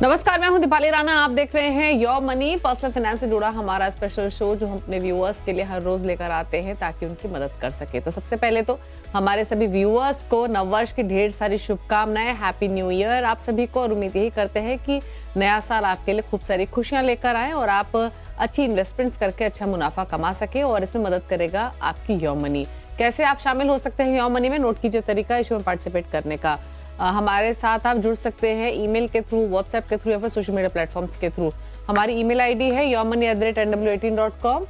नमस्कार, मैं हूं दीपाली राणा। आप देख रहे हैं योर मनी, पर्सनल फाइनेंस से जुड़ा हमारा स्पेशल शो जो हम अपने व्यूअर्स के लिए हर रोज लेकर आते हैं ताकि उनकी मदद कर सके। तो सबसे पहले तो हमारे सभी व्यूअर्स को नववर्ष की ढेर सारी शुभकामनाएं, हैप्पी न्यू ईयर आप सभी को। और उम्मीद यही करते हैं कि नया साल आपके लिए खूब सारी खुशियां लेकर आए और आप अच्छी इन्वेस्टमेंट्स करके अच्छा मुनाफा कमा सके और इसमें मदद करेगा आपकी योर मनी। कैसे आप शामिल हो सकते हैं योर मनी में, नोट कीजिए तरीका इस शो में पार्टिसिपेट करने का। हमारे साथ आप जुड़ सकते हैं ईमेल के थ्रू, व्हाट्सएप के थ्रू या फिर सोशल मीडिया प्लेटफॉर्म्स के थ्रू। हमारी ईमेल आईडी है yourmoney@nw18.com।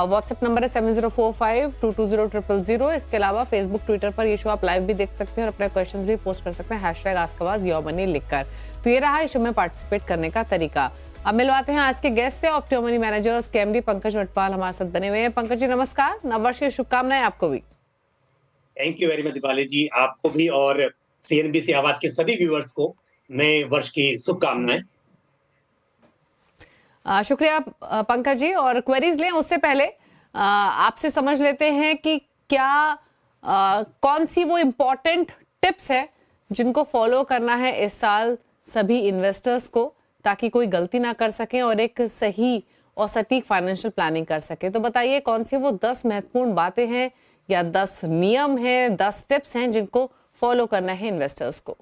व्हाट्सएप नंबर है 7045220000। इसके अलावा फेसबुक, ट्विटर पर ये शो आप लाइव भी देख सकते हैं और अपने क्वेश्चंस भी पोस्ट कर सकते हैं #AskAwaz लिखकर। तो ये रहा इस शो में पार्टिसिपेट करने का तरीका। अब मिलवाते हैं आज के गेस्ट से। ऑप्टिमम मनी मैनेजर्स के एमडी पंकज मटपाल हमारे साथ बने हुए हैं। पंकज जी नमस्कार, नववर्ष की शुभकामनाएं आपको भी। Thank you very much Deepali ji, आपको भी और सीएनबीसी आवाज के सभी व्यूअर्स को नए वर्ष की शुभकामनाएं। शुक्रिया पंकज जी। और क्वेरीज लें उससे पहले आपसे समझ लेते हैं कि क्या कौन सी वो इम्पोर्टेंट टिप्स है जिनको फॉलो करना है इस साल सभी इन्वेस्टर्स को ताकि कोई गलती ना कर सकें और एक सही और सटीक फाइनेंशियल प्लानिंग कर सके। तो बताइए कौन सी वो 10 महत्वपूर्ण बातें हैं या 10 नियम हैं, 10 टिप्स हैं जिनको फॉलो करना है इन्वेस्टर्स को।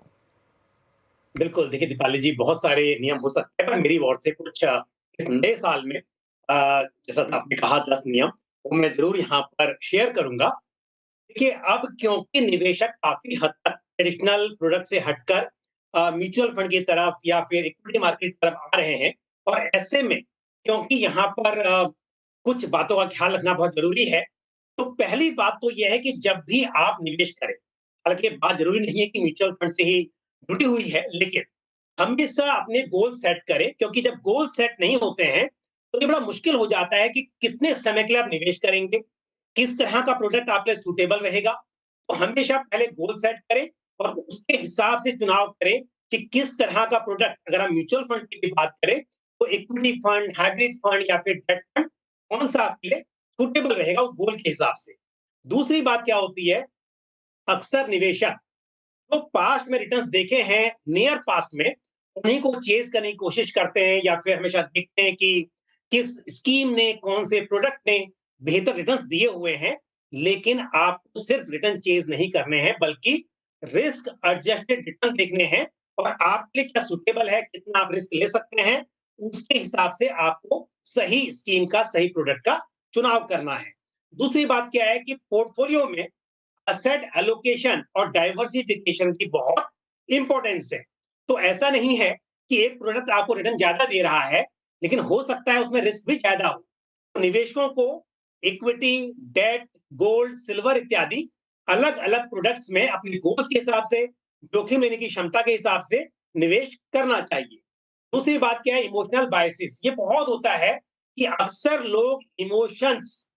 बिल्कुल, देखिए दीपाली जी, बहुत सारे नियम हो सकते हैं पर मेरी ओर से कुछ इस नए साल में जैसा आपने कहा 10 नियम, वो मैं जरूर यहाँ पर शेयर करूंगा। देखिए, अब क्योंकि निवेशक काफी हद तक ट्रेडिशनल प्रोडक्ट से हटकर म्यूचुअल फंड की तरफ या फिर इक्विटी मार्केट की तरफ आ रहे हैं, और ऐसे में क्योंकि यहाँ पर कुछ बातों का ख्याल रखना बहुत जरूरी है। तो पहली बात तो यह है कि जब भी आप निवेश करें, हालांकि बात जरूरी नहीं है कि म्यूचुअल फंड से ही जुड़ी हुई है, लेकिन हमेशा अपने गोल सेट करें, क्योंकि जब गोल सेट नहीं होते हैं तो ये बड़ा मुश्किल हो जाता है कि कितने समय के लिए आप निवेश करेंगे, किस तरह का प्रोडक्ट आपके लिए सूटेबल रहेगा। तो हमेशा पहले गोल सेट करें और उसके हिसाब से चुनाव करें कि किस तरह का प्रोडक्ट, अगर हम म्यूचुअल फंड की भी बात करें तो इक्विटी फंड, हाइब्रिड फंड या फिर डेट फंड, कौन सा आपके लिए सूटेबल रहेगा उस गोल के हिसाब से। दूसरी बात क्या होती है, अक्सर निवेशक जो पास्ट में रिटर्न्स देखे हैं, नियर पास्ट में, उन्हीं को चेज करने की कोशिश करते हैं या फिर हमेशा देखते हैं कि किस स्कीम ने, कौन से प्रोडक्ट ने बेहतर रिटर्न्स दिए हुए हैं। लेकिन आपको सिर्फ रिटर्न चेज नहीं करने हैं, बल्कि रिस्क एडजस्टेड रिटर्न देखने हैं और आपके लिए क्या सुटेबल है, कितना आप रिस्क ले सकते हैं, उसके हिसाब से आपको सही स्कीम का, सही प्रोडक्ट का चुनाव करना है। दूसरी बात क्या है कि पोर्टफोलियो में असेट एलोकेशन और डाइवर्सिफिकेशन की बहुत इंपॉर्टेंस है। तो ऐसा नहीं है कि एक प्रोडक्ट आपको रिटर्न ज्यादा दे रहा है, लेकिन हो सकता है उसमें रिस्क भी ज्यादा हो। तो निवेशकों को इक्विटी, डेट, गोल्ड, सिल्वर इत्यादि अलग अलग प्रोडक्ट्स में अपने गोल्स के हिसाब से, जोखिम लेने की क्षमता के हिसाब से निवेश करना चाहिए। दूसरी बात क्या है, इमोशनल बायसिस। ये बहुत होता है कि अक्सर लोग इमोशंस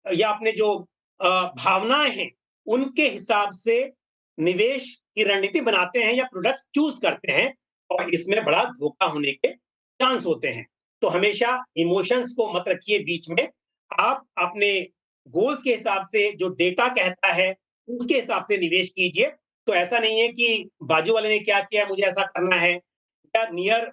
या अपने जो भावनाएं हैं, उनके हिसाब से निवेश की रणनीति बनाते हैं या प्रोडक्ट चूज करते हैं, और इसमें बड़ा धोखा होने के चांस होते हैं। तो हमेशा इमोशंस को मत रखिए बीच में। आप अपने गोल्स के हिसाब से, जो डेटा कहता है उसके हिसाब से निवेश कीजिए। तो ऐसा नहीं है कि बाजू वाले ने क्या किया मुझे ऐसा करना है, या नियर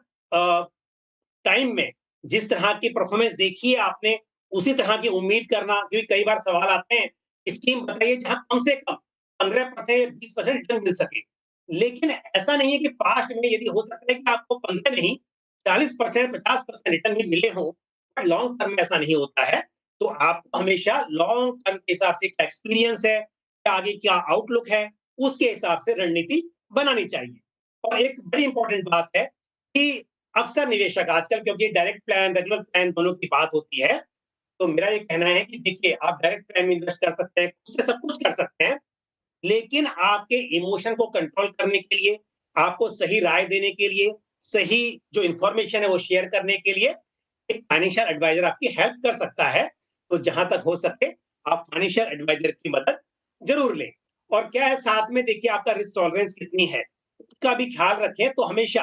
टाइम में जिस तरह की परफॉर्मेंस देखी है आपने, उसी तरह की उम्मीद करना। क्योंकि कई बार सवाल आते हैं, स्कीम बताइए जहां कम से कम 15% 20% रिटर्न मिल सके। लेकिन ऐसा नहीं है कि पास्ट में यदि हो सकता है कि आपको 15 नहीं, 40% 50% रिटर्न भी मिले हों, बट लॉन्ग टर्म में ऐसा नहीं होता है। तो आपको हमेशा लॉन्ग टर्म के हिसाब से क्या एक्सपीरियंस है, क्या आगे क्या आउटलुक है, उसके हिसाब से रणनीति बनानी चाहिए। और एक बड़ी इंपॉर्टेंट बात है कि अक्सर निवेशक आजकल, क्योंकि डायरेक्ट प्लान, रेगुलर प्लान दोनों की बात होती है, तो मेरा ये कहना है कि देखिए, आप डायरेक्ट प्लान में इन्वेस्ट कर सकते हैं, उससे सब कुछ कर सकते हैं, लेकिन आपके इमोशन को कंट्रोल करने के लिए, आपको सही राय देने के लिए, सही जो इंफॉर्मेशन है वो शेयर करने के लिए एक फाइनेंशियल एडवाइजर आपकी हेल्प कर सकता है। तो जहां तक हो सके आप फाइनेंशियल एडवाइजर की मदद जरूर लें। और क्या है, साथ में देखिए आपका रिस्क टॉलरेंस कितनी है उसका भी ख्याल रखें। तो हमेशा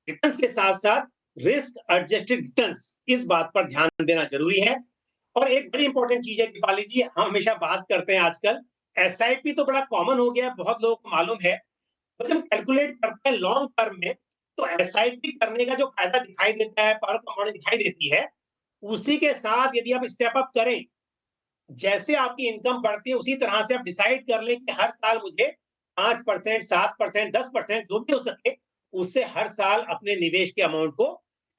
रिटर्न्स के साथ साथ रिस्क एडजस्टेड रिटर्न्स, इस बात पर ध्यान देना जरूरी है। और एक बड़ी इंपॉर्टेंट चीज है दीपाली जी, हम हमेशा बात करते हैं आजकल, एसआईपी तो बड़ा कॉमन हो गया है, बहुत लोगों को मालूम है। तो जब कैलकुलेट करते हैं लॉन्ग टर्म में, तो एसआईपी करने का जो फायदा दिखाई देता है, पावर कंपाउंडिंग दिखाई देती है, उसी के साथ यदि आप स्टेप अप करें, जैसे आपकी इनकम बढ़ती है उसी तरह से आप डिसाइड कर लें कि हर साल मुझे 5%, 7%, 10% जो भी हो सके, उससे हर साल अपने निवेश के अमाउंट को,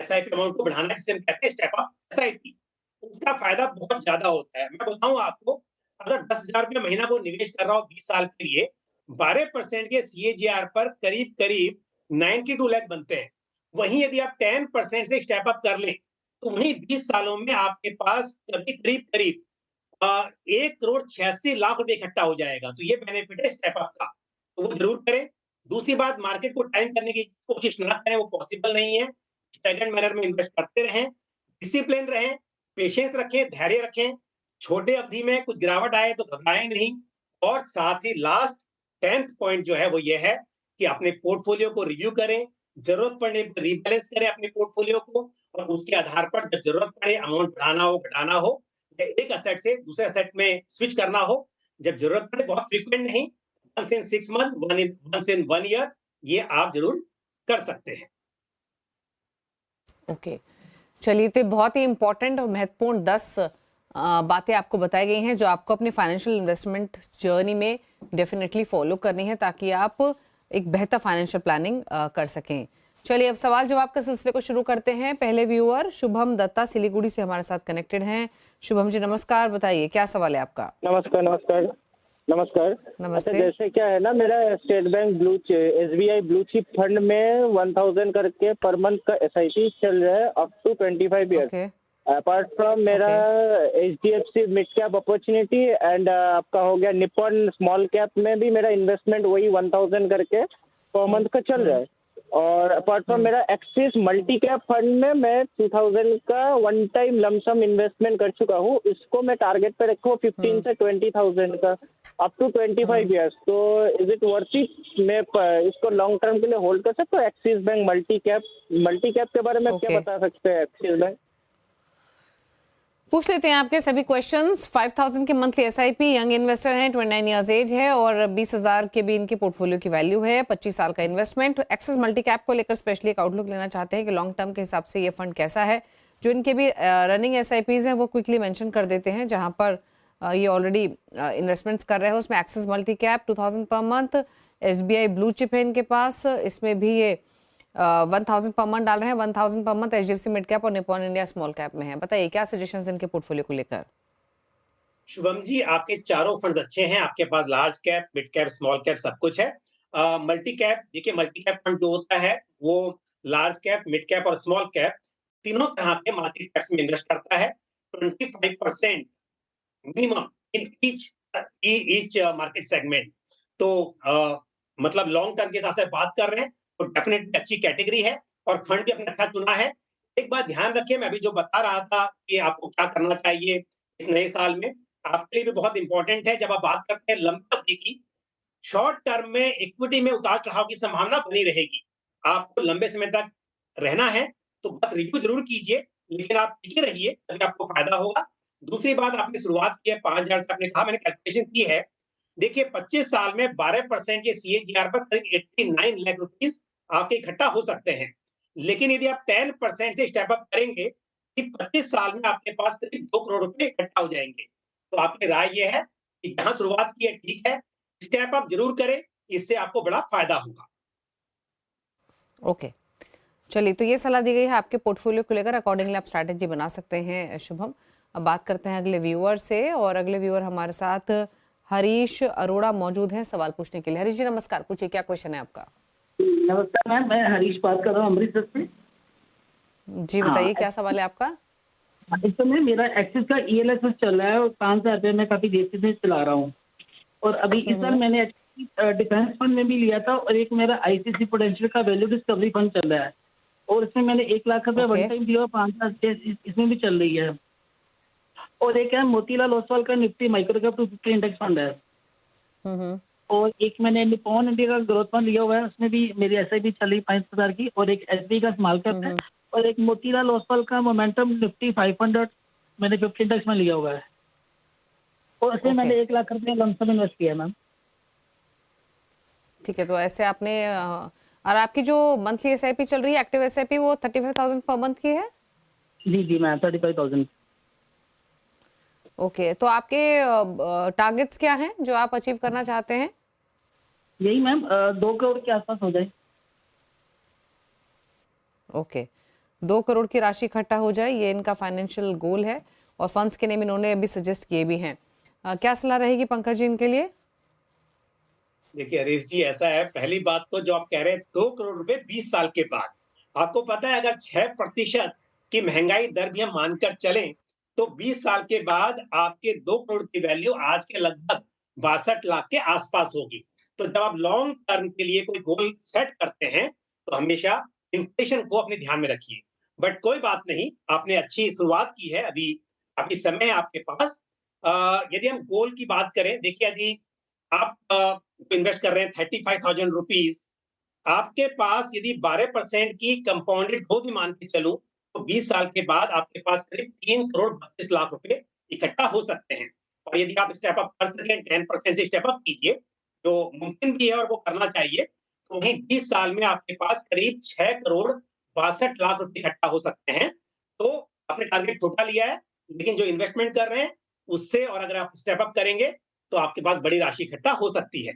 एसआईपी अमाउंट को बढ़ाना है, जिसे हम कहते हैं स्टेप अप एसआईपी। उसका फायदा बहुत ज्यादा होता है। मैं बताऊं आपको, अगर 10,000 रुपये महीना को निवेश कर रहा हूं 20 साल के लिए, 12% के सीएजीआर पर करीब करीब 92 लाख बनते हैं। वहीं यदि आप 10% से स्टेप अप कर लें, तो वहीं 20 सालों में आपके पास करीब करीब 1,86,00,000 रुपए इकट्ठा हो जाएगा। तो ये बेनिफिट है स्टेप अप का, तो वो जरूर करें। दूसरी बात, मार्केट को टाइम करने की कोशिश ना करें, वो पॉसिबल नहीं है। स्टैगर्ड मैनर में इन्वेस्ट करते रहें, डिसिप्लिन रहें, पेशेंस रखें, धैर्य रखें। छोटे अवधि में कुछ गिरावट आए तो घबराएं नहीं। और साथ ही लास्ट 10th पॉइंट जो है वो ये है कि अपने पोर्टफोलियो को रिव्यू करें, जरूरत पड़ने पर रीबैलेंस करें अपने पोर्टफोलियो को, और उसके आधार पर जब जरूरत पड़े अमाउंट बढ़ाना हो, घटाना हो, एक असेट से दूसरे असेट में स्विच करना हो, जब जरूरत पड़े, बहुत फ्रीक्वेंट नहीं, once in 6 month, once in 1 year, ये आप जरूर कर सकते हैं। ओके, चलिए, तो बहुत ही इंपॉर्टेंट और महत्वपूर्ण 10 बातें आपको बताई गई हैं जो आपको अपनी फाइनेंशियल इन्वेस्टमेंट जर्नी में डेफिनेटली फॉलो करनी है ताकि आप एक बेहतर फाइनेंशियल प्लानिंग कर सकें। चलिए, अब सवाल जवाब के सिलसिले को शुरू करते हैं। पहले व्यूअर शुभम दत्ता सिलीगुड़ी से हमारे साथ कनेक्टेड हैं। शुभम जी नमस्कार, बताइए क्या सवाल है आपका। नमस्कार नमस्कार नमस्कार। नमस्ते। अच्छा, जैसे क्या है ना, मेरा state bank SBI blue chip fund में 1000 करके पर मंथ का एसआईपी चल रहा है up to 25 year. Okay, apart from मेरा HDFC mid cap opportunity and आपका हो गया निपॉन स्मॉल कैप में भी मेरा इन्वेस्टमेंट वही 1000 करके पर मंथ का चल रहा है। और अपार्ट फ्रॉम मेरा एक्सिस मल्टी कैप फंड में मैं 2000 का वन टाइम लमसम इन्वेस्टमेंट कर चुका हूँ। इसको मैं टारगेट पे रखा हूँ 15 से 20,000 का अप टू 25 ईयर्स। तो इज इट वर्थ इट? मैं इसको लॉन्ग टर्म के लिए होल्ड कर सकता हूँ? एक्सिस बैंक मल्टी कैप के बारे में क्या बता सकते हैं एक्सिस बैंक? पूछ लेते हैं आपके सभी क्वेश्चंस। 5,000 के मंथली एसआईपी, यंग इन्वेस्टर हैं, 29 इयर्स एज है और 20,000 के भी इनकी पोर्टफोलियो की वैल्यू है। 25 साल का इन्वेस्टमेंट। एक्सिस मल्टी कैप को लेकर स्पेशली एक आउटलुक लेना चाहते हैं कि लॉन्ग टर्म के हिसाब से ये फंड कैसा है। जो इनके भी रनिंग एसआईपीज हैं वो क्विकली मेंशन कर देते हैं, जहां पर ये ऑलरेडी इन्वेस्टमेंट्स कर रहे हैं। उसमें axis multi cap 2000 per month, SBI blue chip है इनके पास, इसमें भी ये 1000 पर मंथ डाल रहे हैं। 1000 per month HDFC mid cap और निपॉन इंडिया स्मॉल कैप में है। बताइए क्या सजेशंस इनके पोर्टफोलियो को लेकर। शुभम जी, आपके चारों फंड अच्छे हैं। आपके पास large cap, mid cap, small cap सब कुछ है। मल्टी कैप, देखिए मल्टी कैप फंड जो होता है वो लार्ज कैप, मिड कैप और स्मॉल कैप तीनों तरह के मार्केट कैप्स में इन्वेस्ट करता है। 25% minimum in each market segment. तो मतलब लॉन्ग टर्म के हिसाब से बात कर रहे हैं तो डेफिनेटली अच्छी कैटेगरी है और फंड भी अपने अच्छा चुना है। एक बात ध्यान रखिए, मैं अभी जो बता रहा था कि आपको क्या करना चाहिए इस नए साल में, आपके लिए भी बहुत इंपॉर्टेंट है। जब आप बात करते हैं लंबी अवधि की, शॉर्ट टर्म में इक्विटी में उतार चढ़ाव की संभावना बनी रहेगी। आपको लंबे समय तक रहना है तो बस रिव्यू जरूर कीजिए, लेकिन आप टिके रहिए, तभी आपको फायदा होगा। दूसरी बात, आपने शुरुआत की है 5,000 से, आपने कहा, मैंने कैलकुलेशन की है। देखिए 25 साल में 12% के सीएजीआर पर करीब 89 लाख रुपीस आपके इकट्ठा हो सकते हैं। लेकिन यदि आप 10% से स्टेप अप करेंगे कि 25 साल में आपके पास करीब 2 करोड़ रुपए इकट्ठा हो जाएंगे। तो आपकी राय ये है कि जहां शुरुआत की है ठीक है, स्टेप अप जरूर करें, इससे आपको बड़ा फायदा होगा। ओके, चलिए, तो ये सलाह दी गई है आपके पोर्टफोलियो को लेकर, अकॉर्डिंगली आप स्ट्रैटेजी बना सकते हैं शुभम। अब बात करते हैं अगले व्यूअर से, और अगले व्यूअर हमारे साथ हरीश अरोड़ा मौजूद हैं सवाल पूछने के लिए। हरीश जी नमस्कार, पूछिए क्या क्वेश्चन है आपका। नमस्कार मैम, मैं हरीश बात कर रहा हूँ अमृतसर से। जी बताइए क्या सवाल है आपका। इस समय मेरा एक्सिस का ईएलएसएस चल रहा है और 5,000 रुपये में काफी देर से चला रहा हूँ। और अभी इस साल मैंने डिफेंस फंड में भी लिया था और एक मेरा आईसीसी पोटेंशियल का वैल्यू डिस्कवरी फंड चल रहा है और इसमें मैंने 1 लाख रुपए वन टाइम दिया और 5,000 इसमें भी चल रही है। और एक है मोतीलाल ओसवाल का Nifty micro cap 250 index fund है। और एक मैंने निपॉन इंडिया का ग्रोथ फंड लिया हुआ है, उसमें भी मेरी एसआईपी चल रही 5,000 की। और एक एसबी का स्मॉल कैप है और एक मोतीलाल ओसवाल का मोमेंटम निफ्टी 500 मैंने 50 इंडेक्स में लिया हुआ है और इसमें मैंने 1 लाख रुपए लमसम इन्वेस्ट किया मैम। ठीक है, तो ऐसे आपने और आपकी जो मंथली एसआईपी चल रही है, एक्टिव एसआईपी, वो 35,000 पर मंथ की है? जी मैम, 35,000। ओके, तो आपके टारगेट्स क्या हैं जो आप अचीव करना चाहते हैं? यही मैम 2 करोड़ के आसपास हो जाए। ओके, 2 करोड़ की राशि इकट्ठा हो जाए, ये इनका फाइनेंशियल गोल है और फंड्स के नेम इन्होंने अभी सजेस्ट किए भी हैं। क्या सलाह रहेगी पंकज जी इनके लिए? देखिए हरीश जी, ऐसा है, पहली बात तो जो आप कह रहे हैं 2 करोड़ रुपए 20 साल के बाद, आपको पता है अगर 6% की महंगाई दर भी हम मानकर चलें तो 20 साल के बाद आपके 2 करोड़ की वैल्यू आज के लगभग 62 लाख के आसपास होगी। तो जब आप लॉन्ग टर्म के लिए कोई गोल सेट करते हैं तो हमेशा इन्फ्लेशन को अपने ध्यान में रखिए। बट कोई बात नहीं, आपने अच्छी शुरुआत की है, अभी काफी समय है आपके पास। यदि हम गोल की बात करें, देखिए यदि आप इन्वेस्ट कर रहे हैं 35,000 रुपीज, आपके पास यदि 12% की कंपाउंडेड ग्रोथ भी मान के चलूं तो 20 साल के बाद आपके पास करीब 3 करोड़ 32 लाख रुपए इकट्ठा हो सकते हैं। और यदि आप स्टेप अप कर सकें, 10% से स्टेप अप कीजिए, जो मुमकिन भी है और वो करना चाहिए, तो वहीं 20 साल में आपके पास करीब 6 करोड़ 62 लाख रुपए इकट्ठा हो सकते हैं। तो आपने टारगेट छोटा लिया है, लेकिन जो इन्वेस्टमेंट कर रहे हैं उससे, और अगर आप स्टेप अप करेंगे तो आपके पास बड़ी राशि इकट्ठा हो सकती है।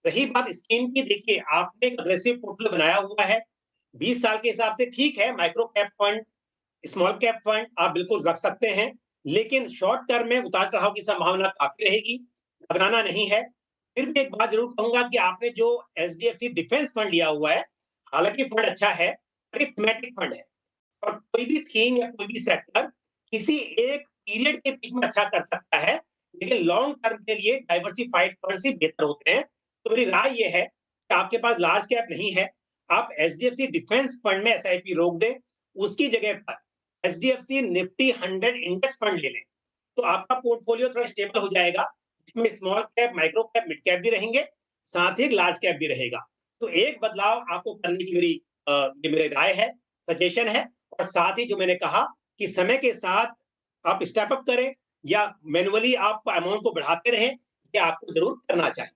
रही बात स्कीम की, देखिए आपने एक अग्रेसिव पोर्टफोलियो बनाया हुआ है 20 साल के हिसाब से, ठीक है, micro cap fund, small cap fund आप बिल्कुल रख सकते हैं, लेकिन शॉर्ट टर्म में उतार चढ़ाव की संभावना काफी रहेगी, घबराना नहीं है। फिर भी एक बात जरूर कहूंगा कि आपने जो एचडीएफसी डिफेंस फंड लिया हुआ है, हालांकि फंड अच्छा है, पर थीमेटिक फंड है, और कोई भी थीम या कोई भी सेक्टर किसी एक पीरियड के बीच में अच्छा कर सकता है, लेकिन लॉन्ग टर्म के लिए डाइवर्सिफाइड फंड ही बेहतर होते हैं। तो मेरी राय ये है कि आपके पास लार्ज कैप नहीं है, आप एचडीएफसी डिफेंस फंड में एसआईपी रोक दें, उसकी जगह पर एचडीएफसी निफ्टी 100 इंडेक्स फंड ले लें, तो आपका पोर्टफोलियो थोड़ा स्टेबल हो जाएगा, इसमें small cap, micro cap, mid cap भी रहेंगे, साथ ही लार्ज कैप भी रहेगा। तो एक बदलाव आपको करने की ये मेरी राय है, सजेशन है। और साथ ही जो मैंने कहा कि समय के साथ आप स्टेप अप करें या मैन्युअली आप अमाउंट को बढ़ाते रहें, ये आपको जरूर करना चाहिए।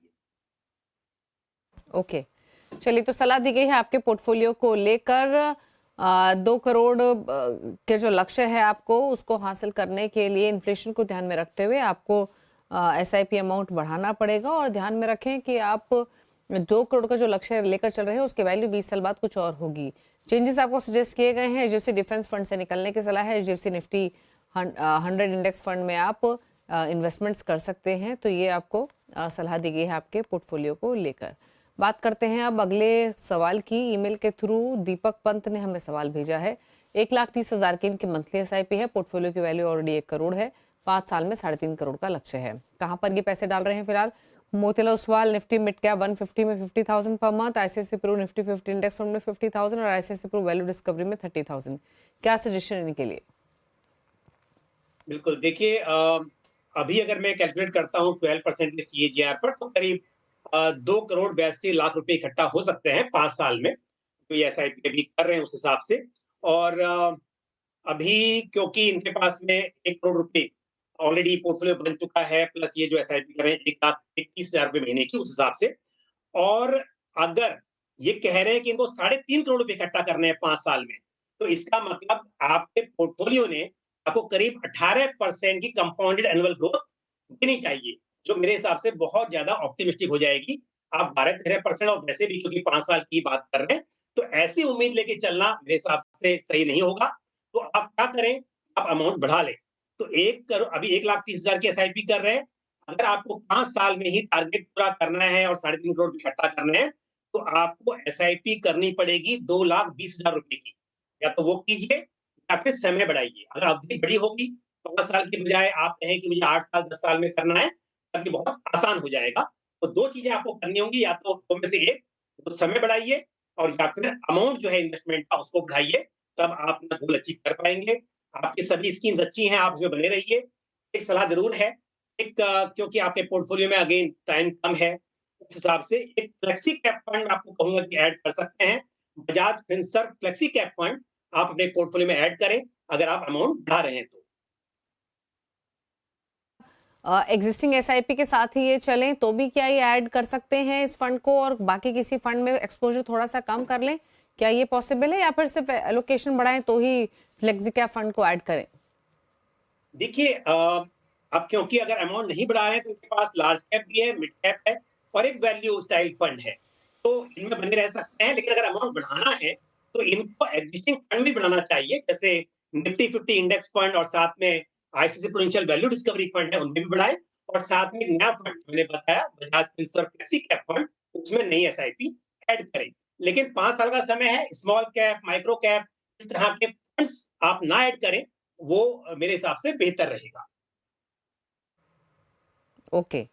ओके, चलिए, तो सलाह दी गई है आपके पोर्टफोलियो को लेकर। 2 करोड़ के जो लक्ष्य है आपको उसको हासिल करने के लिए इन्फ्लेशन को ध्यान में रखते हुए आपको एसआईपी अमाउंट बढ़ाना पड़ेगा। और ध्यान में रखें कि आप 2 करोड़ का जो लक्ष्य लेकर चल रहे हैं उसकी वैल्यू 20 साल बाद कुछ और होगी। चेंजेस आपको सजेस्ट किए गए हैं, एचडीएफसी डिफेंस फंड से निकलने की सलाह है, एचडीएफसी निफ्टी 100 इंडेक्स फंड में आप इन्वेस्टमेंट्स कर सकते हैं। तो ये आपको सलाह दी गई है आपके पोर्टफोलियो को लेकर। बात करते हैं अब अगले सवाल की। ईमेल के थ्रू दीपक पंत ने हमें सवाल भेजा है। 1,30,000 की इनकी मंथली एसआईपी है, पोर्टफोलियो की वैल्यू ऑलरेडी 1 करोड़ है, 5 साल में 3.5 करोड़ का लक्ष्य है। कहाँ पर ये पैसे डाल रहे हैं फिलहाल? Motilal Oswal Nifty mid cap 150 में 50,000 per month, ICICI pru Nifty 50 index fund में 50,000 और आईसीआईसी प्रू वैल्यू डिस्कवरी में 30,000। क्या सजेशन इनके लिए? बिल्कुल, देखिए अभी अगर मैं कैलकुलेट करता हूँ 12% के सीएजीआर पर, तो करीब 2 करोड़ 82 लाख रुपए इकट्ठा हो सकते हैं 5 साल में, तो ये एसआईपी अभी कर रहे हैं उस हिसाब से। और अभी क्योंकि इनके पास में 1 करोड़ रुपए ऑलरेडी पोर्टफोलियो बन चुका है, प्लस ये जो एसआईपी कर रहे हैं 1,31,000 रुपए महीने की, उस हिसाब से, और अगर ये कह रहे हैं कि इनको 3.5 करोड़ रुपए इकट्ठा करने हैं 5 साल में, तो इसका मतलब आपके पोर्टफोलियो ने आपको करीब 18% की कंपाउंडेड एनुअल ग्रोथ देनी चाहिए, जो मेरे हिसाब से बहुत ज्यादा ऑप्टिमिस्टिक हो जाएगी। आप 12-13%, और वैसे भी क्योंकि 5 साल की बात कर रहे हैं, तो ऐसी उम्मीद लेके चलना मेरे हिसाब से सही नहीं होगा। तो आप क्या करें, आप अमाउंट बढ़ा लें। तो 1 करोड़, अभी 1,30,000 की एसआईपी कर रहे हैं, अगर आपको 5 साल में ही टारगेट पूरा करना है और 3.5 करोड़ इकट्ठा करने हैं, तो आपको एसआईपी करनी पड़ेगी 2,20,000 रुपए की। या तो वो कीजिए या फिर समय बढ़ाइए। अगर अवधि बड़ी होगी, 5 साल की बजाय आप कहें कि मुझे 8 साल 10 साल में करना है, तब ये बहुत आसान हो जाएगा। तो 2 चीजें आपको करनी होंगी, या तो 2 में से एक, तो समय बढ़ाइए, और या फिर अमाउंट जो है इन्वेस्टमेंट का उसको बढ़ाइए, तब आप अपना गोल अचीव कर पाएंगे। आपकी सभी स्कीम्स अच्छी हैं, आप उसमें बने रहिए। एक सलाह जरूर है, क्योंकि आपके पोर्टफोलियो में अगेन टाइम कम है, उस हिसाब से एक फ्लेक्सी कैप फंड आपको कहूंगा कि ऐड कर सकते हैं। Bajaj Finserv flexi cap fund आप अपने पोर्टफोलियो में ऐड करें, अगर आप अमाउंट बढ़ा रहे हैं तो। एग्जिस्टिंग एसआईपी के साथ ही ये चलें तो भी क्या ये ऐड कर सकते हैं इस फंड को और बाकी किसी फंड में एक्सपोजर थोड़ा सा कम कर लें, क्या ये पॉसिबल है, या फिर सिर्फ एलोकेशन बढ़ाएं तो ही फ्लेक्सी कैप फंड को ऐड करें? देखिए अब क्योंकि अगर अमाउंट नहीं बढ़ा रहे हैं तो उनके पास लार्ज कैप भी है, मिड कैप है और एक वैल्यू स्टाइल फंड है, तो इनमें बने रह सकते हैं। लेकिन अगर अमाउंट बढ़ाना है तो इनको एग्जिस्टिंग फंड भी बनाना चाहिए, जैसे निफ्टी 50 इंडेक्स फंड और साथ में ICC prudential value discovery fund है, उनमें भी बढ़ाए और साथ में एक नया फंड मैंने बताया Bajaj Finserv flexi cap fund, उसमें नई एसआईपी ऐड करें। लेकिन 5 साल का समय है, स्मॉल कैप, माइक्रो कैप इस तरह के फंड्स आप ना ऐड करें, वो मेरे हिसाब से बेहतर रहेगा। ओके,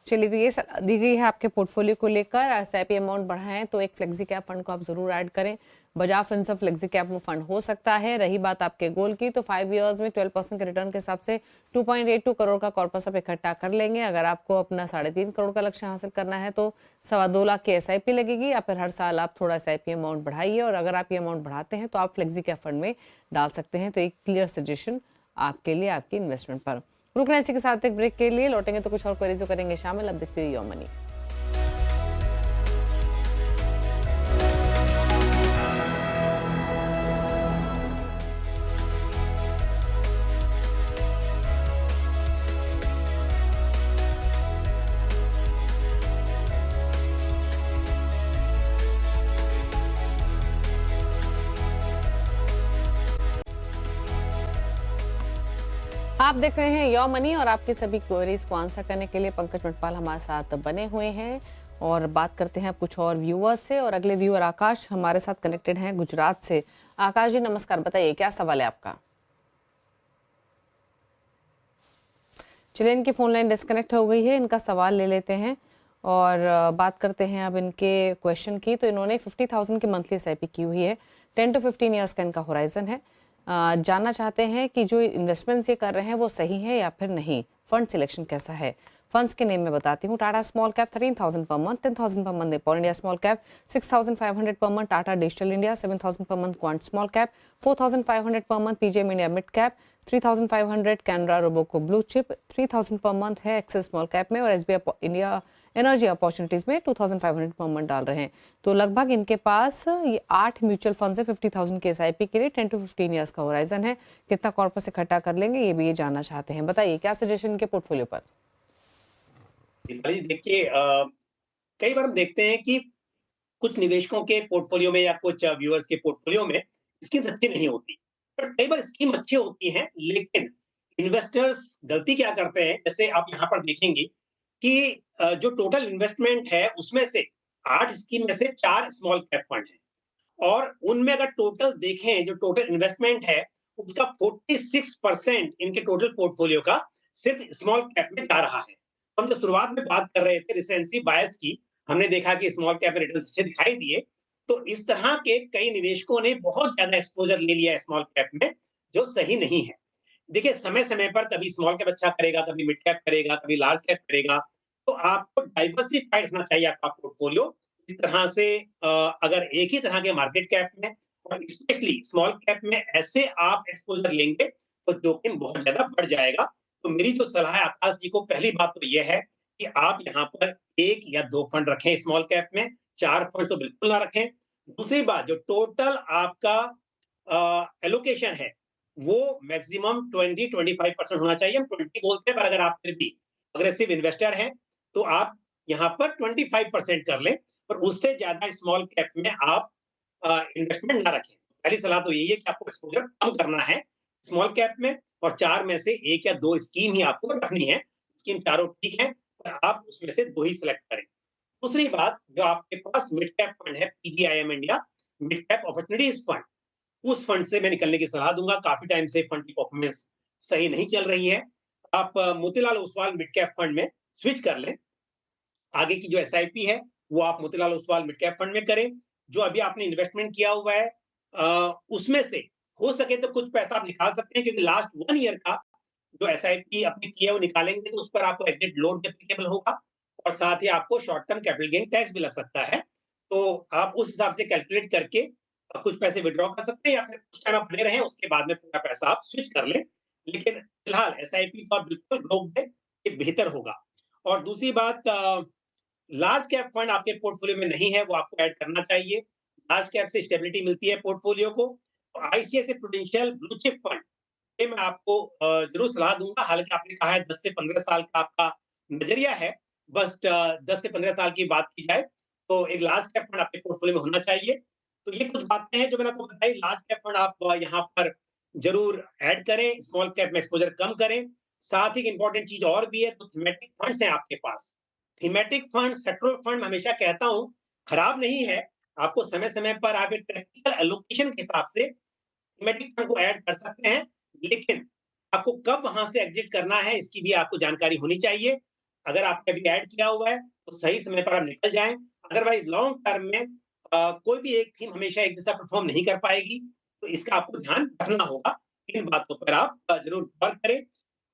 चलिए, तो ये सलाह दी गई है आपके पोर्टफोलियो को लेकर। एसआईपी अमाउंट बढ़ाएं तो एक फ्लेक्सी कैप फंड को आप जरूर ऐड करें। बजाज फिनसर्व फ्लेक्सी कैप वो फंड हो सकता है। रही बात आपके गोल की, तो 5 इयर्स में 12% के रिटर्न के हिसाब से 2.82 करोड़ का कॉर्पस आप इकट्ठा कर लेंगे। अगर आपको अपना 3.5 करोड़ का लक्ष्य हासिल करना है तो 2.25 लाख की एसआईपी लगेगी, या फिर हर साल आप थोड़ा एसआईपी अमाउंट बढ़ाइए, और अगर आप ये अमाउंट बढ़ाते हैं तो आप फ्लेक्सी कैप फंड में डाल सकते हैं। तो एक क्लियर सजेशन आपके लिए आपकी इन्वेस्टमेंट पर। रुकना इसी के साथ एक ब्रेक के लिए, लौटेंगे तो कुछ और क्वेरीज करेंगे शामिल। अब देखते रहिए योर मनी। आप देख रहे हैं योर मनी और आपके सभी क्वेरीज को आंसर करने के लिए पंकज मटपाल हमारे साथ बने हुए हैं। और बात करते हैं अब कुछ और व्यूअर्स से, और अगले व्यूअर आकाश हमारे साथ कनेक्टेड हैं गुजरात से। आकाश जी नमस्कार, बताइए क्या सवाल है आपका? चलिए, इनकी फोन लाइन डिस्कनेक्ट हो गई है, इनका सवाल ले लेते हैं और बात करते हैं अब इनके क्वेश्चन की। तो इन्होंने 50,000 की मंथली एसआईपी की हुई है, 10 to 15 ईयर्स का इनका होराइजन है। जानना चाहते हैं कि जो इन्वेस्टमेंट्स ये कर रहे हैं वो सही है या फिर नहीं, फंड सिलेक्शन कैसा है। फंड्स के नेम में बताती हूँ, Tata small cap 13,000 per month, 10,000 per month Nippon India small cap, 6,500 per month Tata digital India, 7,000 per month quant small cap, 4,500 per month PGIM India mid cap, 3,500 Canara Robeco blue chip, 3,000 per month है axis small cap में, और SBI India energy opportunities में 2,500 per month डाल रहे हैं। तो लगभग इनके पास ये 8 म्यूचुअल फंड्स है 50,000 के एसआईपी के लिए, 10 to 15 ईयर्स का होराइजन है। कितना कॉर्पस इकट्ठा कर लेंगे ये भी ये जानना चाहते हैं। बताइए क्या सजेशन इनके पोर्टफोलियो पर? देखिए कई बार हम देखते हैं कि कुछ निवेशकों के पोर्टफोलियो में या कुछ व्यूअर्स के पोर्टफोलियो में स्कीम्स अच्छी नहीं होती, पर कई बार स्कीम अच्छी होती हैं, लेकिन इन्वेस्टर्स गलती क्या करते हैं, जैसे आप यहाँ पर देखेंगे कि जो टोटल इन्वेस्टमेंट है उसमें से 8 स्कीम में से 4 स्मॉल कैप फंड है, और उनमें अगर टोटल देखें जो टोटल इन्वेस्टमेंट है उसका 46% इनके टोटल पोर्टफोलियो का सिर्फ स्मॉल कैप में जा रहा है। हम जो शुरुआत में बात कर रहे थे रिसेंसी बायस की, हमने देखा कि स्मॉल कैप रिटर्न अच्छे दिखाई दिए, तो इस तरह के कई निवेशकों ने बहुत ज्यादा एक्सपोजर ले लिया है स्मॉल कैप में, जो सही नहीं है। देखिए समय समय पर कभी स्मॉल कैप अच्छा करेगा, कभी मिड कैप करेगा, कभी लार्ज कैप करेगा, तो आपको डाइवर्सिफाइड रखना चाहिए आपका पोर्टफोलियो। इस तरह से अगर एक ही तरह के मार्केट कैप में और स्पेशली स्मॉल कैप में ऐसे आप एक्सपोजर लेंगे तो जोखिम बहुत ज्यादा बढ़ जाएगा। तो मेरी जो सलाह है आकाश जी को, पहली बात तो यह है कि आप यहाँ पर 1 या 2 फंड रखें स्मॉल कैप में, 4 फंड तो बिल्कुल ना रखें। दूसरी बात, जो टोटल आपका एलोकेशन है वो मैक्सिमम 20-25% होना चाहिए। हम 20 बोलते हैं, पर अगर आप फिर भी अग्रेसिव इन्वेस्टर हैं तो आप यहाँ पर 25% कर लें, पर उससे ज्यादा स्मॉल कैप में आप इन्वेस्टमेंट ना रखें। पहली सलाह तो यही है कि आपको एक्सपोजर कम करना है स्मॉल कैप में, और 4 में से 1 या 2 स्कीम ही आपको रखनी है। स्कीम चारों ठीक है, पर आप उसमें से 2 ही सिलेक्ट करें। दूसरी बात, जो आपके पास मिड कैप फंड है PGIM India mid cap opportunities fund, उस फंड से मैं निकलने की सलाह दूंगा। काफी टाइम से फंड की परफॉर्मेंस सही नहीं चल रही है। आप Motilal Oswal mid cap fund में स्विच कर लें। आगे की जो एसआईपी है वो आप Motilal Oswal mid cap fund में करें। जो अभी आपने इन्वेस्टमेंट किया हुआ है उसमें से हो सके तो कुछ पैसा आप निकाल सकते हैं, क्योंकि लास्ट 1 ईयर का जो एसआईपी आपने किया है वो निकालेंगे तो उस पर आपको एग्जिट लोड एप्लीकेबल होगा, और साथ ही आपको short term capital gain tax भी लग सकता है। तो आप उस हिसाब से कैलकुलेट करके कुछ पैसे विड्रॉ कर सकते हैं, या फिर कुछ टाइम आप बने रहें, उसके बाद में पूरा पैसा आप स्विच कर लें। लेकिन फिलहाल एसआईपी को आप बिल्कुल रोक दें ये बेहतर होगा। और दूसरी बात, लार्ज कैप फंड आपके पोर्टफोलियो में नहीं है, वो आपको ऐड करना चाहिए। लार्ज कैप से स्टेबिलिटी मिलती है पोर्टफोलियो को। तो ICICI prudential blue chip fund, ये मैं आपको जरूर सलाह दूंगा। हालांकि आपने कहा है 10 से 15 साल का आपका नजरिया है, बस 10 से 15 साल की बात की जाए तो एक लार्ज कैप फंड आपके पोर्टफोलियो में होना चाहिए। तो ये कुछ बातें हैं जो मैंने आपको बताई। लार्ज कैप फंड आप यहाँ पर जरूर ऐड करें, स्मॉल कैप में एक्सपोजर कम करें। साथ ही एक इंपॉर्टेंट चीज और भी है, तो थीमेटिक फंड्स हैं आपके पास। थीमेटिक फंड, सेक्टरल फंड, मैं हमेशा कहता हूं खराब नहीं है। आपको समय समय पर आप एक टेक्निकल एलोकेशन के हिसाब से थीमेटिक फंड को ऐड कर सकते हैं, लेकिन आपको कब वहां से एग्जिट करना है इसकी भी आपको जानकारी होनी चाहिए। अगर आपने अभी ऐड किया हुआ है तो सही समय पर आप निकल जाएं। अदरवाइज लॉन्ग टर्म में कोई भी एक थीम हमेशा एक जैसा परफॉर्म नहीं कर पाएगी, तो इसका आपको ध्यान रखना होगा। इन बातों पर आप जरूर गौर करें,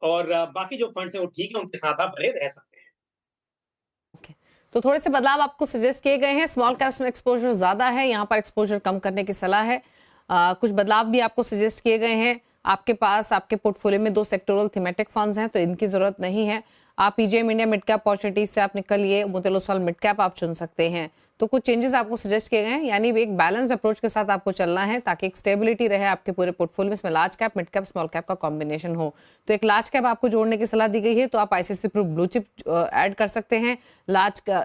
और बाकी जो फंड्स हैं वो ठीक है, उनके साथ आप बने रह सकते हैं। तो थोड़े से बदलाव आपको सजेस्ट किए गए हैं। स्मॉल कैप्स में एक्सपोजर ज्यादा है, यहाँ पर एक्सपोजर कम करने की सलाह है। कुछ बदलाव भी आपको सजेस्ट किए गए हैं। आपके पास आपके पोर्टफोलियो में 2 सेक्टोरल थीमेटिक फंड्स हैं, तो इनकी जरूरत नहीं है। आप PGM India mid cap opportunities से आप निकलिए, मोतीलाल ओसवाल मिड कैप आप चुन सकते हैं। तो कुछ चेंजेस आपको सजेस्ट किए गए हैं, यानी एक बैलेंस्ड अप्रोच के साथ आपको चलना है ताकि एक स्टेबिलिटी रहे आपके पूरे पोर्टफोलियो में। इसमें large cap, mid cap, small cap का कॉम्बिनेशन हो। तो एक लार्ज कैप आपको जोड़ने की सलाह दी गई है, तो आप ICICI pru blue chip add कर सकते हैं।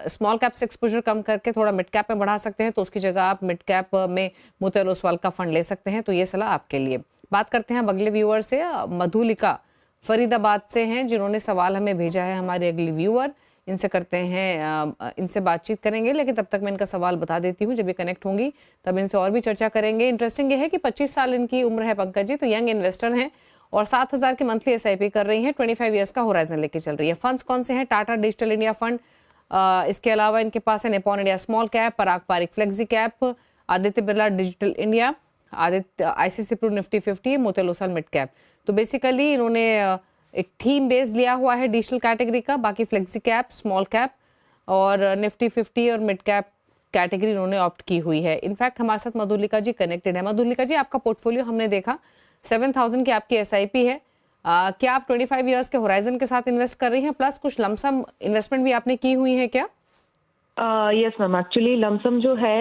स्मॉल कैप से एक्सपोजर कम करके थोड़ा मिड कैप में बढ़ा सकते हैं, तो उसकी जगह आप मिड कैप में मोतीलाल ओसवाल का फंड ले सकते हैं। तो ये सलाह आपके लिए। बात करते हैं अगले व्यूअर से। मधुलिका फरीदाबाद से हैं, जिन्होंने सवाल हमें भेजा है। हमारे अगले व्यूअर, इनसे करते हैं, इनसे बातचीत करेंगे, लेकिन तब तक मैं इनका सवाल बता देती हूँ। जब ये कनेक्ट होंगी तब इनसे और भी चर्चा करेंगे। इंटरेस्टिंग ये है कि 25 साल इनकी उम्र है पंकज जी, तो यंग इन्वेस्टर हैं और 7,000 की मंथली एसआईपी कर रही हैं। 25 ईयर्स का होराइजन लेके चल रही है। फंड्स कौन से हैं? टाटा डिजिटल इंडिया फंड, इसके अलावा इनके पास है Nippon India small cap, Parag Parikh flexi cap, Aditya Birla digital India, Aditya ICICI Pru Nifty 50, Motilal Oswal mid cap. तो बेसिकली इन्होंने एक थीम बेस लिया हुआ है डिजिटल कैटेगरी का। बाकी फ्लेक्सी कैप, स्मॉल कैप और निफ्टी 50 और मिड कैप कैटेगरी इन्होंने ऑप्ट की हुई है। इनफैक्ट हमारे साथ मधुलिका जी कनेक्टेड है। मधुलिका जी, आपका पोर्टफोलियो हमने देखा 7,000 की आपकी एसआईपी है। क्या आप 25 ईयर्स के होराइजन के साथ इन्वेस्ट कर रही हैं, प्लस कुछ लमसम इन्वेस्टमेंट भी आपने की हुई है क्या? यस मैम, एक्चुअली लमसम जो है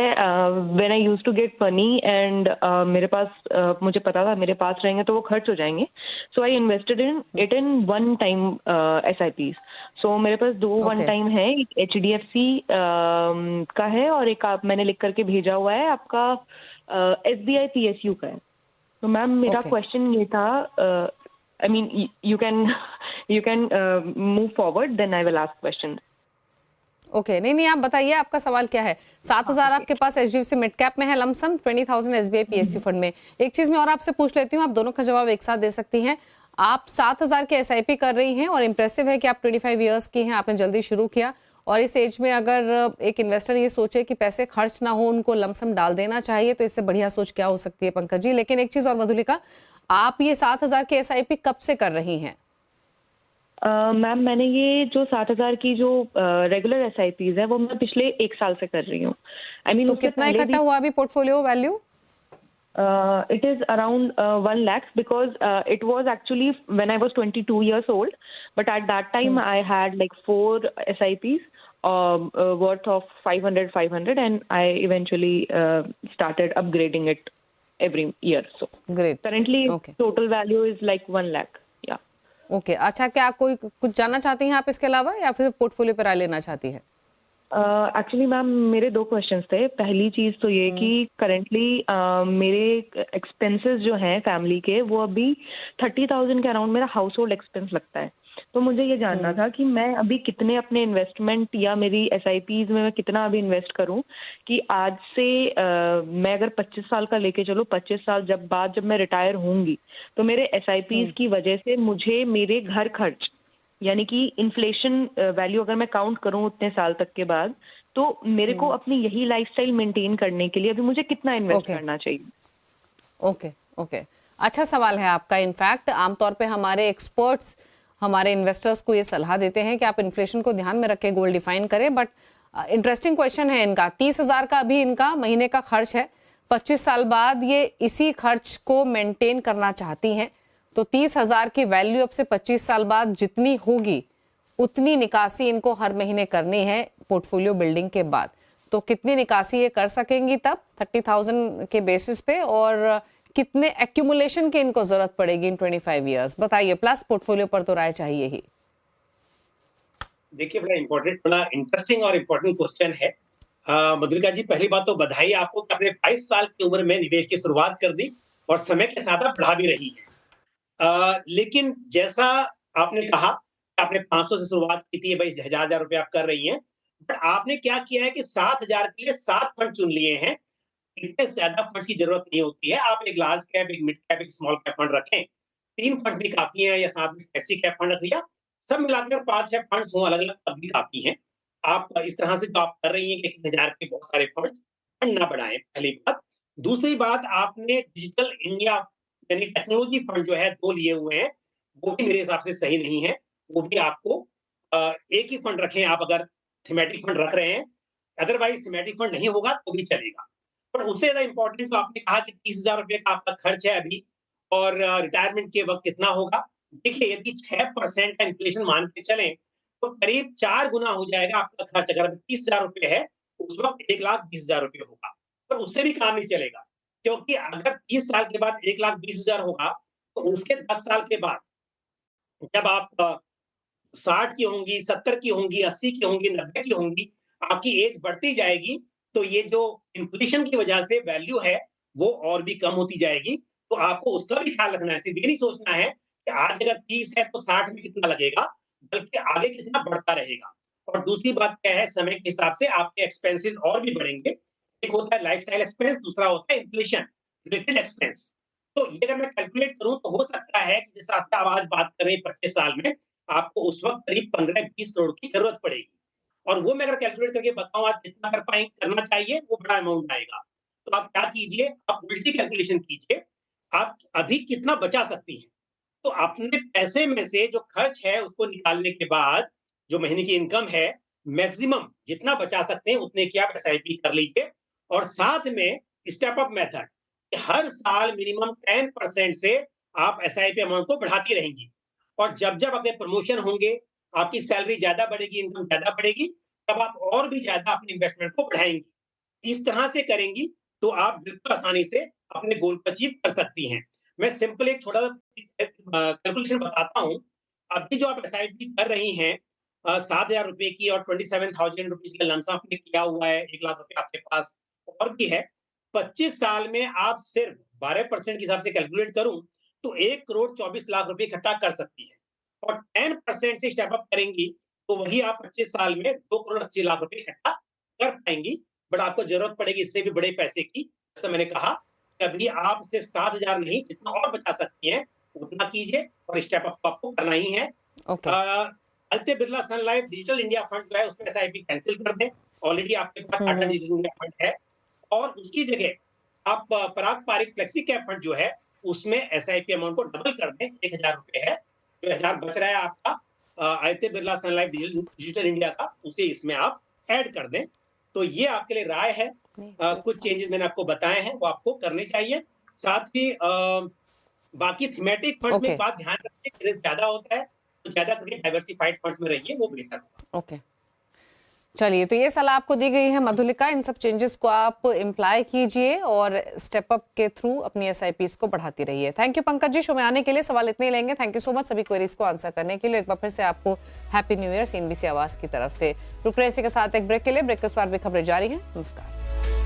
when I used to get money and मेरे पास मुझे पता था मेरे पास रहेंगे तो वो खर्च हो जाएंगे, so I invested in one time SIPs. So मेरे पास 2 वन टाइम है, एक एचडीएफसी का है और एक आप मैंने लिख करके भेजा हुआ है आपका एसबीआई पीएसयू का है। तो मैम मेरा क्वेश्चन ये था, I mean you can move forward, then I will ask question. Okay, नहीं आप बताइए आपका सवाल क्या है। 7,000 आपके पास एचडीएफसी मिड कैप में है लमसम, 20,000 एसबीआई पीएसयू फंड में। एक चीज मैं और आपसे पूछ लेती हूँ, आप दोनों का जवाब एक साथ दे सकती हैं। आप 7,000 के एसआईपी कर रही हैं और इंप्रेसिव है कि आप 25 ईयर्स की हैं, आपने जल्दी शुरू किया। और इस एज में अगर एक इन्वेस्टर ये सोचे कि पैसे खर्च ना हो, उनको लमसम डाल देना चाहिए, तो इससे बढ़िया सोच क्या हो सकती है पंकज जी। लेकिन एक चीज और मधुलिका, आप ये 7,000 के एसआईपी कब से कर रही हैं? मैम मैंने ये जो 7,000 की जो रेगुलर एसआईपीज है वो मैं पिछले 1 साल से कर रही हूँ। आई मीन तो कितना इकट्ठा हुआ अभी portfolio value? It is around 1 lakh because it was actually when I was 22 years old, but at that time I had like 4 SIPs worth of 500, and I eventually started upgrading it every year. So great. Currently total value is like 1 lakh. Yeah. Okay. अच्छा, क्या कोई कुछ जानना चाहती हैं आप इसके अलावा, या फिर पोर्टफोलियो पर राय लेना चाहती है? एक्चुअली मैम मेरे 2 क्वेश्चंस थे। पहली चीज तो ये कि करेंटली मेरे एक्सपेंसेस जो हैं फैमिली के वो अभी 30,000 के अराउंड मेरा हाउस होल्ड एक्सपेंस लगता है। तो मुझे ये जानना था कि मैं अभी कितने अपने इन्वेस्टमेंट या मेरी एसआईपीज में मैं कितना अभी इन्वेस्ट करूं कि आज से मैं अगर 25 साल का लेके चलूं, 25 साल जब मैं रिटायर होंगी तो मेरे एसआईपीज की वजह से मुझे मेरे घर खर्च यानी कि इन्फ्लेशन वैल्यू अगर मैं काउंट करूं उतने साल तक के बाद, तो मेरे को अपनी यही लाइफस्टाइल मेंटेन करने के लिए अभी मुझे कितना इन्वेस्ट करना चाहिए? ओके, अच्छा सवाल है आपका। इनफैक्ट आमतौर पे हमारे एक्सपर्ट्स हमारे इन्वेस्टर्स को ये सलाह देते हैं कि आप इन्फ्लेशन को ध्यान में रख के गोल डिफाइन करें। बट इंटरेस्टिंग क्वेश्चन है इनका। 30,000 का अभी इनका महीने का खर्च है। 25 साल बाद ये इसी खर्च को मेंटेन करना चाहती हैं, तो 30,000 की वैल्यू अब से 25 साल बाद जितनी होगी उतनी निकासी इनको हर महीने करनी है पोर्टफोलियो बिल्डिंग के बाद, तो कितनी निकासी ये कर सकेंगी तब 30,000 के बेसिस पे, और कितने एक्यूमुलेशन की इनको जरूरत पड़ेगी इन 25 इयर्स? बताइए, प्लस पोर्टफोलियो पर तो राय चाहिए ही। देखिए, बड़ा इंपॉर्टेंट, बड़ा इंटरेस्टिंग और इम्पोर्टेंट क्वेश्चन है। मधुलिका जी, पहली बात तो बधाई आपको कि आपने 22 साल की उम्र में निवेश की शुरुआत कर दी और समय के साथ आप बढ़ा भी रही है। लेकिन जैसा आपने कहा, आपने 500 से शुरुआत की थी, भाई 1000 रुपए आप कर रही हैं, बट आपने क्या किया है कि 7000 के लिए 7 फंड चुन लिए हैं। इतने ज्यादा फंड्स की जरूरत नहीं होती है। आप एक लार्ज कैप, एक मिड कैप, एक स्मॉल कैप फंड रखें, 3 फंड भी काफी है, या साथ में फ्लेक्सी कैप फंड रख लिया, सब मिलाकर 5-6 फंड्स हों अलग अलग, तब भी काफी हैं। आप इस तरह से जो आप कर रही हैं कि 1000 के बहुत सारे फंड्स, फंड ना बढ़ाएं, पहली बात। दूसरी बात, आपने डिजिटल इंडिया यानी टेक्नोलॉजी फंड जो है 2 लिए हुए हैं, वो भी मेरे हिसाब से सही नहीं है। वो भी आपको एक ही फंड रखें आप, अगर थीमेटिक फंड रख रहे हैं। अदरवाइज थीमेटिक फंड नहीं होगा तो भी चलेगा। पर उससे ज्यादा इंपॉर्टेंट तो आपने कहा कि 30,000 रुपए का आपका खर्च है अभी, और रिटायरमेंट के वक्त कितना होगा। देखिए, यदि 6% का इन्फ्लेशन मान के चलें तो करीब 4 गुना हो जाएगा आपका खर्च। अगर अभी 30,000 रुपए है, उस वक्त 1,20,000 रुपए होगा, पर उससे भी काम नहीं चलेगा, क्योंकि अगर 30 साल के बाद 1,20,000 होगा, तो उसके 10 साल के बाद जब आप 60 की होंगी, 70 की होंगी, 80 की होंगी, 90 की होंगी, आपकी एज बढ़ती जाएगी, तो ये जो इन्फ्लेशन की वजह से वैल्यू है, वो और भी कम होती जाएगी। तो आपको उसका भी ख्याल रखना है। सिर्फ ये नहीं सोचना है कि आज अगर 30 है तो 60 में कितना लगेगा, बल्कि आगे कितना बढ़ता रहेगा। और दूसरी बात क्या है, समय के हिसाब से आपके एक्सपेंसेस और भी बढ़ेंगे। एक होता है लाइफस्टाइल एक्सपेंस, दूसरा होता है इन्फ्लेशन रिलेटेड एक्सपेंस। तो ये अगर मैं कैलकुलेट करूं तो हो सकता है कि जिस आपसे आप आज बात कर रहे हैं 25 साल में, आपको उस वक्त करीब 15-20 करोड़ की जरूरत पड़ेगी। और वो मैं अगर कैलकुलेट करके बताऊं आज कितना करना चाहिए, वो बड़ा अमाउंट आएगा। तो आप क्या कीजिए, आप उल्टी कैलकुलेशन कीजिए, आप अभी कितना बचा सकती हैं। तो अपने पैसे में से जो खर्च है उसको निकालने के बाद जो महीने की इनकम है, मैक्सिमम जितना बचा सकते हैं उतने की आप एसआईपी कर लीजिए। और साथ में स्टेप अप मेथड, हर साल मिनिमम 10% से आप एसआईपी अमाउंट को बढ़ाती रहेंगी। और जब जब आपके प्रमोशन होंगे, आपकी सैलरी ज्यादा बढ़ेगी, इनकम ज्यादा बढ़ेगी, तब आप और भी ज्यादा अपने इन्वेस्टमेंट को बढ़ाएंगी। इस तरह से करेंगी तो आप बिल्कुल आसानी से अपने गोल को अचीव कर सकती हैं। मैं सिंपल एक छोटा कैलकुलेशन बताता हूं। अभी जो आप एसआईपी कर रही हैं 7,000 रुपए की, और 27,000 रुपीज का लमसम आपने किया हुआ है, 1 लाख रुपए आपके पास और भी है। 25 साल में आप सिर्फ 12% के हिसाब से कैलकुलेट करूं तो 1,24,00,000 रुपए इकट्ठा कर सकती है। और 10% से स्टेप अप करेंगी तो वही आप 25 साल में 2,80,00,000 रुपए इकट्ठा कर पाएंगी। बट आपको जरूरत पड़ेगी इससे भी बड़े पैसे की। जैसा मैंने कहा, कभी आप सिर्फ 7,000 नहीं, जितना और बचा सकती हैं उतना कीजिए, और स्टेप अप तो आपको करना ही है। आदित्य बिरला सन लाइफ डिजिटल इंडिया फंड जो है उसमें एसआईपी कैंसिल कर दें। ऑलरेडी आपके पास टाटा डिजिटल इंडिया फंड है, और उसकी जगह आप पराग पारिक फ्लेक्सी कैप फंड जो है उसमें एसआईपी अमाउंट को डबल कर दें। 1,000 रुपए है, जो 1,000 बच रहा है आपका आदित्य बिरला सन लाइफ डिजिटल इंडिया का, उसे इसमें आप ऐड कर दें। तो ये आपके लिए राय है। कुछ चेंजेस मैंने आपको बताए हैं, वो आपको करने चाहिए। साथ ही बाकी थीमेटिक फंड्स में एक बात ध्यान रखिए, रिस्क ज्यादा होता है, तो ज्यादा करके डाइवर्सिफाइड फंड्स में रहिए, वो बेहतर होगा। ओके, चलिए, तो ये सलाह आपको दी गई है मधुलिका। इन सब चेंजेस को आप इम्प्लाई कीजिए और स्टेप अप के थ्रू अपनी एसआईपीज को बढ़ाती रहिए। Thank you Pankaj ji, show में आने के लिए। सवाल इतने ही लेंगे। थैंक यू सो मच सभी क्वेरीज को आंसर करने के लिए। एक बार फिर से आपको हैप्पी न्यू ईयर सीएनबीसी आवाज की तरफ से। रुक रहे इसी के साथ एक ब्रेक के लिए। ब्रेक के बाद भी खबरें जारी हैं। नमस्कार।